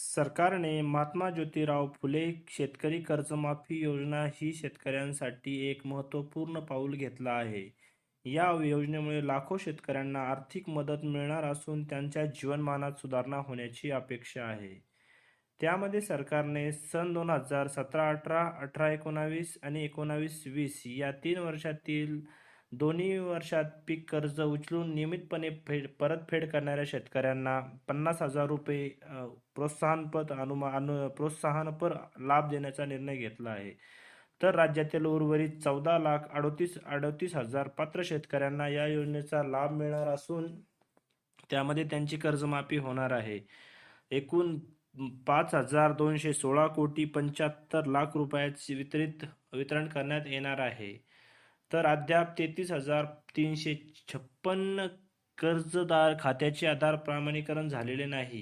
सरकारने महात्मा ज्योतिराव फुले शेतकरी कर्जमाफी योजना ही शेतकऱ्यांसाठी एक महत्त्वपूर्ण पाऊल घेतलं आहे. या योजनेमुळे लाखो शेतकऱ्यांना आर्थिक मदत मिळणार असून त्यांच्या जीवनमानात सुधारणा होण्याची अपेक्षा आहे. त्यामध्ये सरकारने सन 2017-18, 18-19 आणि 19-20 या 3 वर्षातील दोन्ही वर्षात पीक कर्ज उचलून नियमितपणे परतफेड करणाऱ्या शेतकऱ्यांना ₹50,000 प्रोत्साहनपर लाभ देण्याचा निर्णय घेतला आहे. तर राज्यातील उर्वरित 14,38,38,000 पात्र शेतकऱ्यांना या योजनेचा लाभ मिळणार असून त्यामध्ये त्यांची कर्जमाफी होणार आहे. एकूण 5,216,75,00,000 रुपयाचे वितरण करण्यात येणार आहे. तर अद्याप 33,356 कर्जदार खात्याचे आधार प्रमाणीकरण झालेले नाही.